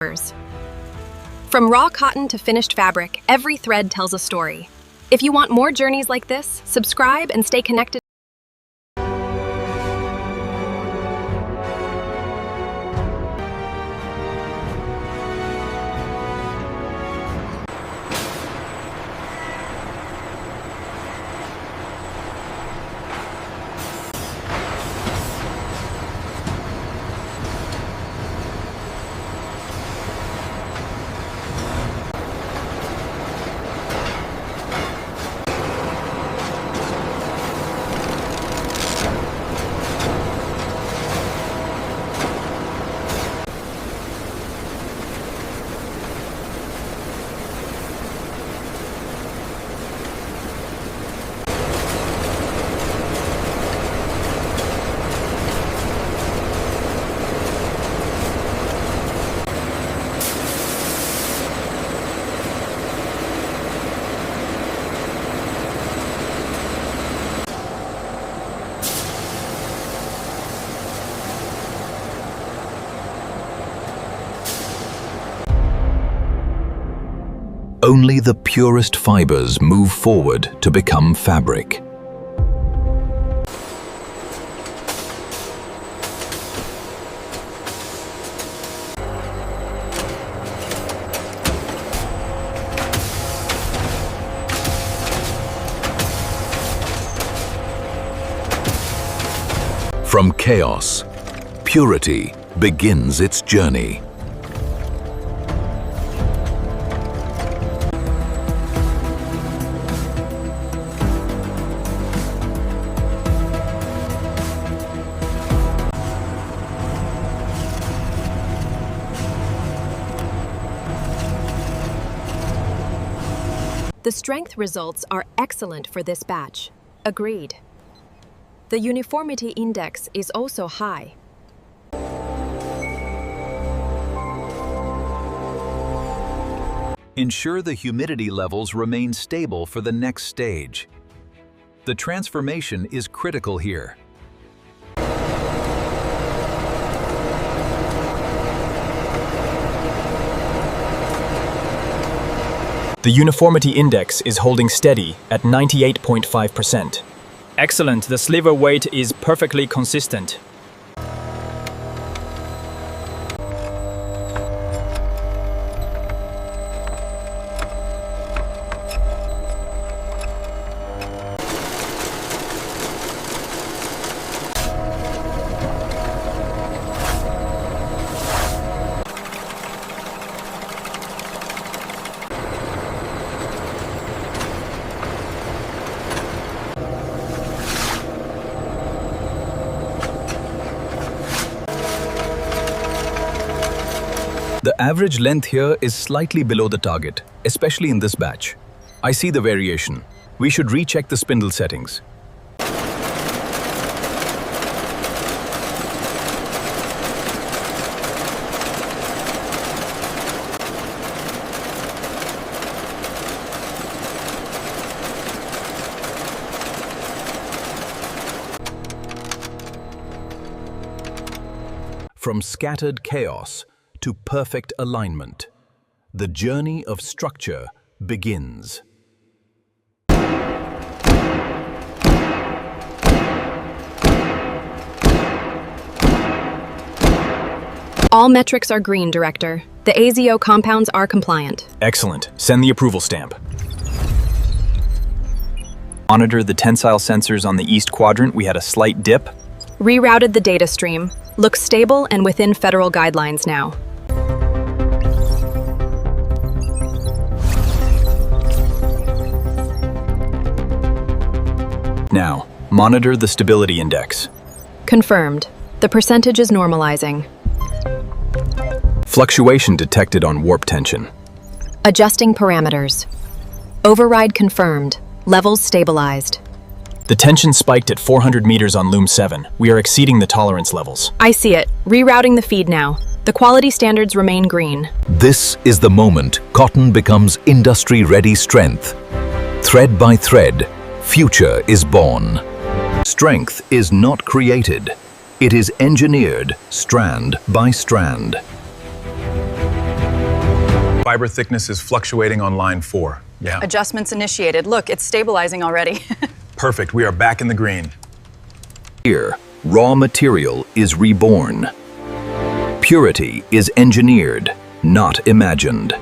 From raw cotton to finished fabric, every thread tells a story. If you want more journeys like this, subscribe and stay connected. Only the purest fibers move forward to become fabric. From chaos, purity begins its journey. The strength results are excellent for this batch. Agreed. The uniformity index is also high. Ensure the humidity levels remain stable for the next stage. The transformation is critical here. The uniformity index is holding steady at 98.5%. Excellent, the sliver weight is perfectly consistent. The average length here is slightly below the target, especially in this batch. I see the variation. We should recheck the spindle settings. From scattered chaos to perfect alignment, the journey of structure begins. All metrics are green, Director. The AZO compounds are compliant. Excellent. Send the approval stamp. Monitor the tensile sensors on the east quadrant. We had a slight dip. Rerouted the data stream. Looks stable and within federal guidelines now. Now, monitor the stability index. Confirmed. The percentage is normalizing. Fluctuation detected on warp tension. Adjusting parameters. Override confirmed. Levels stabilized. The tension spiked at 400 meters on Loom 7. We are exceeding the tolerance levels. I see it. Rerouting the feed now. The quality standards remain green. This is the moment cotton becomes industry-ready strength. Thread by thread, future is born. Strength is not created. It is engineered strand by strand. Fiber thickness is fluctuating on line 4. Yeah. Adjustments initiated. Look, it's stabilizing already. Perfect. We are back in the green. Here, raw material is reborn. Purity is engineered, not imagined.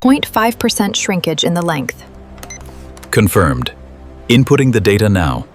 Point 0.5% shrinkage in the length. Confirmed. Inputting the data now.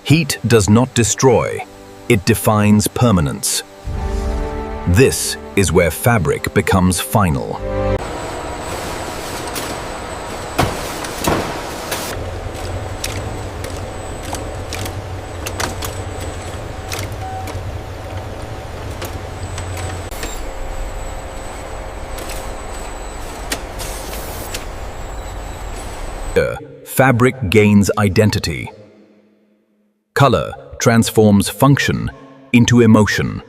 Heat does not destroy, it defines permanence. This is where fabric becomes final. Fabric gains identity. Color transforms function into emotion.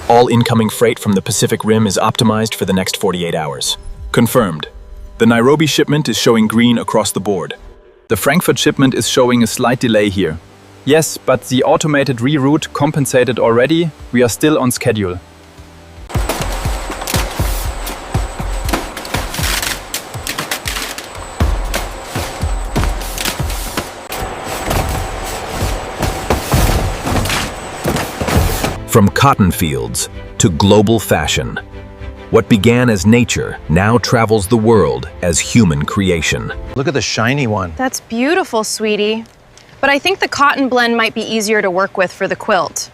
All incoming freight from the Pacific Rim is optimized for the next 48 hours. Confirmed. The Nairobi shipment is showing green across the board. The Frankfurt shipment is showing a slight delay here. Yes, but the automated reroute compensated already. We are still on schedule. From cotton fields to global fashion, what began as nature now travels the world as human creation. Look at the shiny one. That's beautiful, sweetie. But I think the cotton blend might be easier to work with for the quilt.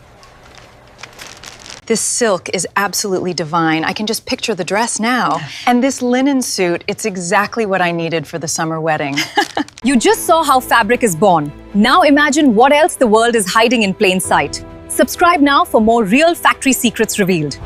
This silk is absolutely divine. I can just picture the dress now. And this linen suit, it's exactly what I needed for the summer wedding. You just saw how fabric is born. Now imagine what else the world is hiding in plain sight. Subscribe now for more real factory secrets revealed.